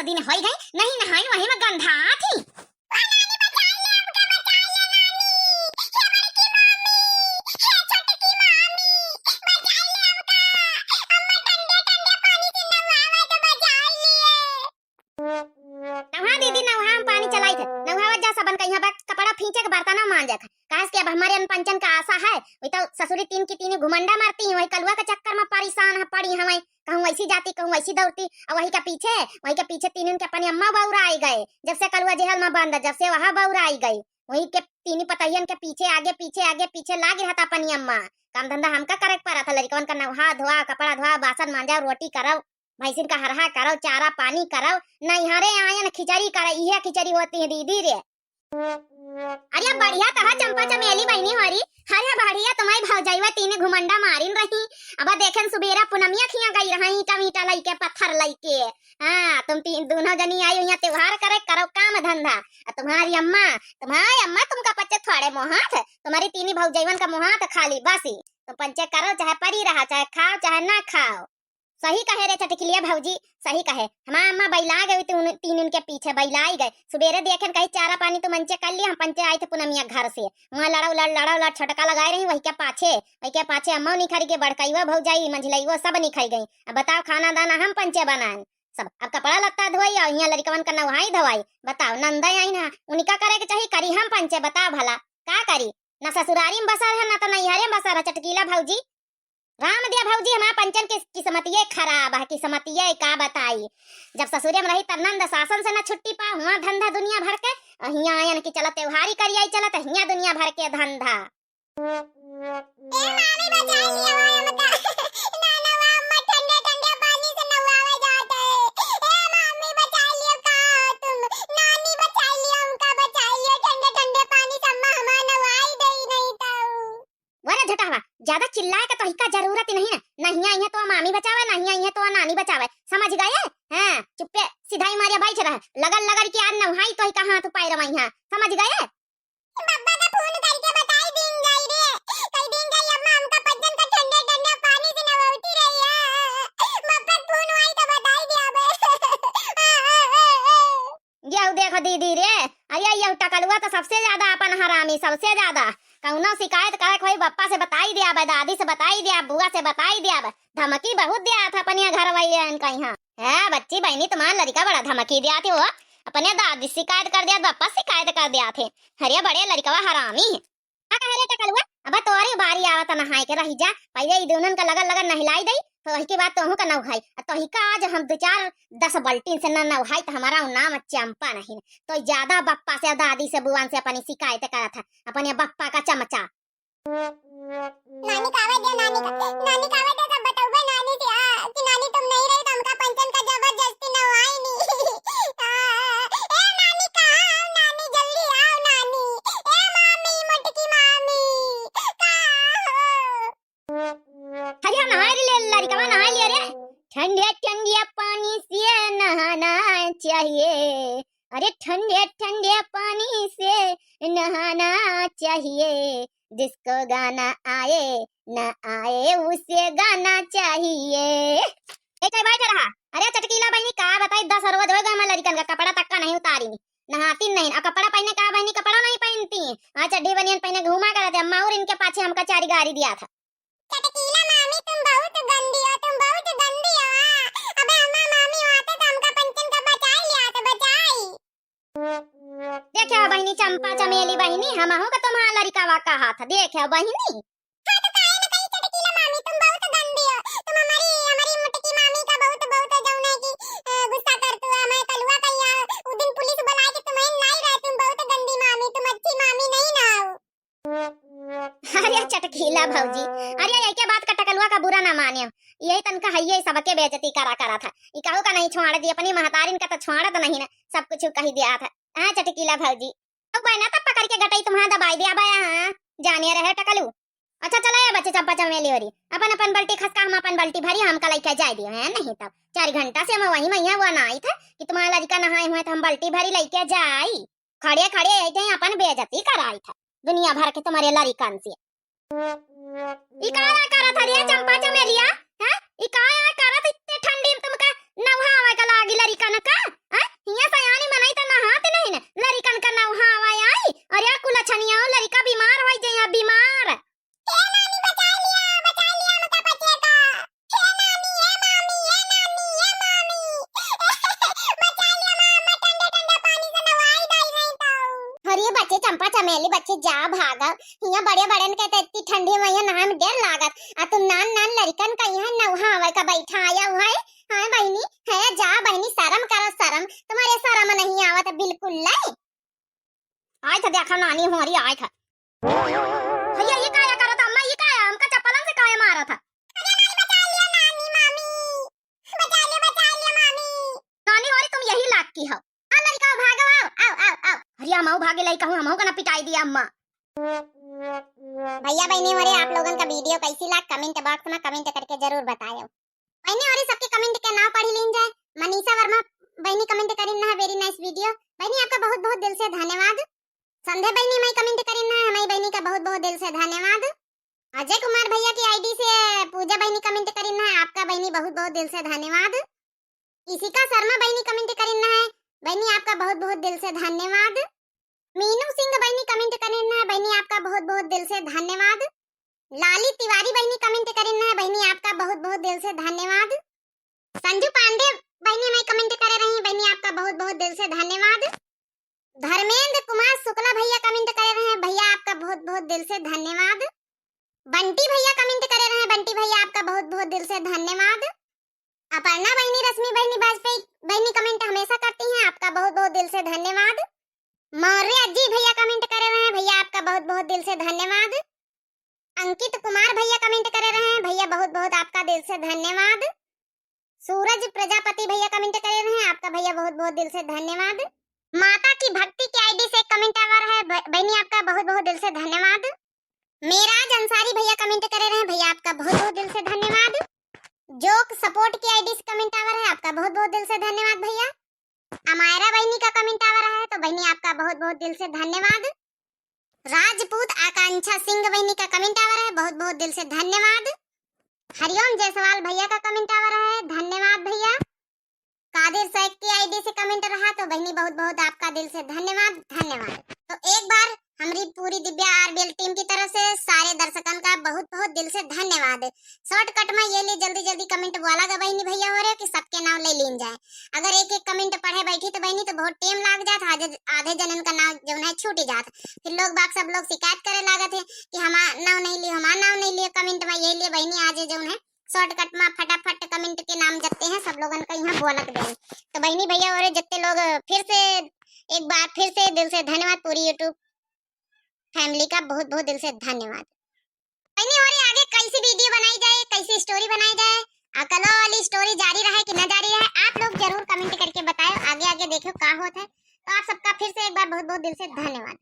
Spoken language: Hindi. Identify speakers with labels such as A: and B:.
A: दिन होई गई नहीं नहाई वही में गंधा थी। नहा दीदी नहा हम पानी चलाई थे नहावा जा सबन कहीं बा कपड़ा फींचे के बर्तन मांजे थे काश के अब हमारे अनपंचन का आशा है वही तो ससुरी तीन की तीन घुमंडा मारती है वही कलुआ के चक्कर में परेशान है पड़ी हमें कहूँ ऐसी जाती कहूँ ऐसी दौड़ती और वही के पीछे तीन के अपनी अम्मा बौरा आई गए जब से कलुआ जेहल में बंद जब से वहाँ बौरा आई गई वही के तीन पतैयन के पीछे आगे पीछे लाग रहा था अपनी अम्मा काम धंधा हमका करे पड़ा था लड़कन का नहा धोआ कपड़ा धोआ बासन मांजा रोटी करो भैंसिन का हरहा करो चारा पानी करो नहीं हरे आयन खिचड़ी करे ये खिचड़ी होती है दीदी रे। अरे बढ़िया कहा चंपा चमेली बहनी हरी हरे बढ़िया तुम्हारी भौजाईवा तीन घुमंडा मारिन रही अब देखें सुबेरा पुनमिया खिया गई रही ईटा मीटा लइके पत्थर लइके हाँ तुम तीन दोनों जनी आई यहाँ त्योहार करे करो काम धंधा तुम्हारी अम्मा तुमका बच्चे थोड़े मोहात तुम्हारी तीन भौजाईवन का मोहात खाली बसी तुम पंचे करो चाहे परी रहा चाहे खाओ चाहे ना खाओ। सही कहे रे चटकिलिया भौजी सही कहे हमारा अम्मा बैला गई तीन उनके पीछे बैलाई गए सुबेरे देखे कहीं चारा पानी तो मंचे कर लिया हम पंचे आए थे पुनमिया घर से वहाँ लड़ा छटका लगाए रही वही के पाछे अम्मा निखर के बड़काईवा भौजाई मंझलईवा सब निखर गई। अब बताओ खाना दाना हम पंचे बनाए सब अब कपड़ा लत्ता धोई और यहाँ लड़कवन का नहाई धोई बताओ नंदा आई ना उनका करे के चाहिए करी हम पंचे बताओ भला का करी ना ससुरारी में बसा है ना तो नैहरे में बसा रहा चटकीला भौजी राम दिया भौजी हमारा पंचन की किस्मतिये खराब है किस्मतिये का बताई जब ससुरे में रही तब नंद शासन से न छुट्टी पा हुआ धंधा दुनिया भर के हिया आयन की चलत त्योहारी करिए चलत हिया दुनिया भर के धंधा ए मामी बचाई लिया हमका नाना अम्मा ठंडे ठंडे पानी से नहावे जाते ए मामी बचाई लिया का तुम नानी बचाई लिया उनका बचाइए ठंडे ठंडे पानी से अम्मा हमारा नहाई दे नहीं तो वरे झटावा ज्यादा चिल्लाए का तो हिका जरूरत नहीं है नहीं आई है तो मामी बचावे नहीं आई है तो नानी बचावे समझ गए हैं चुप्पे सीधा ही मारिया बैठ रहा लगल की आज नहाई तो ही कहां तू पाई रवई हां समझ गए बब्बा का फोन करके बताई दिन गई रे कई दिन गई अम्मा हमका पज्जन का ठंडे ठंडे पानी से नहाती रही है बब्बा फोन आई तो बताई दिया बे ये देखो दीदी रे अरे ये टकलुआ तो सबसे ज्यादा अपन हरामी सबसे ज्यादा कौनो शिकायत करे कोई बप्पा से बताई दिया दादी से बताई दिया बुआ से बताई दिया धमकी बहुत दिया था अपने घर वाले इनका यहाँ है बच्ची बहनी तुम्हारा लड़का बड़ा धमकी दिया थे वो अपने दादी शिकायत कर दिया बप्पा शिकायत कर दिया थे हरे बड़े लड़का हरामी है टकलुआ अब तोरी बारी आवत नहाए के रही जा पहले दोनों का लगन नहलाई दई तो वही के बाद तोहू का नहाई तो ही का आज हम 2-4-10 बाल्टी से नहाई तो हमारा नाम चंपा नहीं तो ज्यादा बप्पा से दादी से बुआन से अपनी शिकायत करा था अपने बप्पा का चमचा नानी कावे दे सब बताओ नानी से कि नानी तुम नहीं रही तो हमका पंचन का जबरदस्ती नहाई नहीं ए नानी कहां नानी जल्दी आओ नानी ए मामी मोटकी मामी हरिया नहा ले लड़का नहा लिया रे ठंडे ठंडे पानी से नहाना चाहिए अरे ठंडे ठंडे पानी से नहाना चाहिए जिसको गाना आए न आए उसे गाना चाहिए बैठ रहा अरे चटकीला बहनी का बताई 10 रोज हो गए मैं लड़कन का कपड़ा तक का नहीं उतारी नहाती नहीं अब कपड़ा पहने का बहनी कपड़ा नहीं पहनती हाँ चड्डी बनियान पहने घूमा करते अम्मा और इनके पाछे हमका 4 गाड़ी दिया था चटकीला मामी तुम बहुत गंदी हो अबे अम्मा मामी आते तो हमका पंचन का बचाई लिया तो बचाई देखा बहनी चंपा चमेली बहनी हम हूं का तुम्हारा लड़का वाका हाथ देखा बहनी हां तो काहे न कही चटकीला मामी तुम बहुत गंदी हो तुम हमारी मुटकी मामी का बहुत जौना की गुस्सा करतू मैं कलुआ कहिया उस दिन पुलिस बुला के तुम्हें नहीं रहे तुम बहुत गंदी मामी तुम अच्छी मामी नहीं ना हो अरे चटकीला भौजी अरे ये के बात का टकलुआ का बुरा ना मानियो यही तनका हइये सबके बेइज्जती करा था ई कहू का नहीं छोड़ दी अपनी महतारिन का तो छोड़त नहीं ना सब कुछ कही दिया था हां चटकीला भौजी अब बहना तब पकड़ के गटई तुम्हारा दबाई दिया बया हां जानिए रहे टकलू अच्छा चला ये बच्चे चंपा चमेली होरी अपन बल्टी खसका हम अपन बल्टी भरी हमका लेके जाए दियो है नहीं तब 4 घंटा से हम वही मैया वो ना आई था कि तुम्हारा लड़का नहाए हुए तो हम बल्टी भरी लेके जाई खड़े ऐसे अपन बेइज्जती कराई था दुनिया भर के तुम्हारे लड़कन से ई का करा था रे चंपा चमेलिया हैं ई का करा था इतने ठंडी में तुमका नवहा आवे का लागी लरिकन का हिया सयानी मनई त नहाते नहीं ने लरिकन का नवहा आवे आई अरे कुला छनिया लरिका बीमार होई जइया बीमार हे नानी बचा लिया मत बचेगा हे नानी हे मामी हे नानी हे मामी बचा लिया मामा ठंडे ठंडे पानी से नवाई दाई नहीं तो अरे बच्चे चंपा चमेली बच्चे जा भागा हिया बड़े बड़न के त इतनी ठंडी में नहा में डर लागत आ तुम नान नान लरिकन का यहाँ नवहा आवे का बैठा आया हुआ है हां बहनी है जा बहनी शर्म करो शर्म तुम्हारे शर्म नहीं आवत बिल्कुल नहीं आय था देखा नानी हमारी आय था भैया ये काया करो था अम्मा ये काया हमका चप्पलन से काया मारा था अरे नानी बचा लिया नानी मामी बचा लिया मामी नानी हमारी तुम यही लाग की हो आ लड़का भागो आओ आओ आओ आओ अरे हम भागे लाई कहूं हम का ना पिटाई दिया अम्मा भैया बहनी हमारे आप लोगन का वीडियो कैसी लगा कमेंट बॉक्स में कमेंट करके जरूर बताओ बहनी और सबके कमेंट के नाम पढ़ लीन जाए मनीषा वर्मा बहनी कमेंट करिन ना वेरी नाइस वीडियो बहनी आपका बहुत बहुत दिल से धन्यवाद संध्या बहनी मैं कमेंट करिन ना हमारी बहनी का बहुत बहुत दिल से धन्यवाद अजय कुमार भैया की आईडी से पूजा बहनी कमेंट करिन ना आपका बहनी बहुत बहुत दिल से धन्यवाद इशिका शर्मा बहनी कमेंट करिन ना बहनी आपका बहुत बहुत दिल से धन्यवाद मीनू सिंह बहनी कमेंट करिन ना बहनी आपका बहुत बहुत दिल से धन्यवाद लाली तिवारी बहनी कमेंट करिन ना बहनी आपका बहुत बहुत दिल से धन्यवाद संजू पांडे बहनी मैं कमेंट कर रही बहनी आपका बहुत बहुत दिल से धन्यवाद धर्मेंद्र कुमार शुक्ला भैया कमेंट कर रहे हैं भैया आपका बहुत बहुत दिल से धन्यवाद बंटी भैया कमेंट कर रहे हैं बंटी भैया आपका बहुत बहुत दिल से धन्यवाद अपर्णा बहनी रश्मि बहनी वाजपेयी बहनी कमेंट हमेशा करती हैं आपका बहुत बहुत दिल से धन्यवाद मौर्य अजी भैया कमेंट कर रहे हैं भैया आपका बहुत बहुत दिल से धन्यवाद अंकित कुमार भैया कमेंट कर रहे हैं भैया बहुत बहुत आपका दिल से धन्यवाद सूरज प्रजापति भैया कमेंट कर रहे हैं आपका भैया बहुत बहुत दिल से धन्यवाद माता की भक्ति की आईडी से कमेंट आ रहा है बहनी आपका बहुत बहुत दिल से धन्यवाद मेराज अंसारी भैया कमेंट कर रहे हैं भैया आपका बहुत बहुत दिल से धन्यवाद जोक सपोर्ट की आईडी से कमेंट आ रहा है आपका बहुत बहुत दिल से धन्यवाद भैया अमायरा बहनी का कमेंट आ रहा है तो बहनी आपका बहुत बहुत दिल से धन्यवाद राजपूत आकांक्षा सिंह बहनी का कमेंट आ रहा है बहुत बहुत दिल से धन्यवाद हरिओम जायसवाल भैया का कमेंट आ रहा है धन्यवाद भैया कादिर शेख की आईडी से कमेंट रहा तो बहनी बहुत बहुत आपका दिल से धन्यवाद धन्यवाद तो एक बार हमारी पूरी दिव्या आरबीएल टीम की तरफ से सारे दर्शकों का बहुत बहुत दिल से धन्यवाद शॉर्टकट में ये लिए जल्दी जल्दी कमेंट बोला गा बहनी भैया हो रहे कि सबके नाम ले लीन जाए अगर एक एक कमेंट पढ़े बैठी तो बहनी तो बहुत टाइम लाग जाता आधे जनन का नाम जो है छूट जाता फिर लोग बाग सब लोग शिकायत करे लागत है कि हमारा नाम नहीं लिए हमारा नाम नहीं लिए कमेंट में ये लिए बहनी आज जो है शॉर्टकट में फटाफट कमेंट के नाम जते हैं सब लोगन का यहाँ बोलक दें तो बहनी भैया और जितने लोग फिर से एक बार फिर से दिल से धन्यवाद पूरी यूट्यूब फैमिली का बहुत बहुत दिल से धन्यवाद बहनी और आगे कैसी वीडियो बनाई जाए कैसी स्टोरी बनाई जाए अकलो वाली स्टोरी जारी रहे कि न जारी रहे आप लोग जरूर कमेंट करके बताएं आगे आगे देखो क्या होता है तो आप सबका फिर से एक बार बहुत बहुत दिल से धन्यवाद।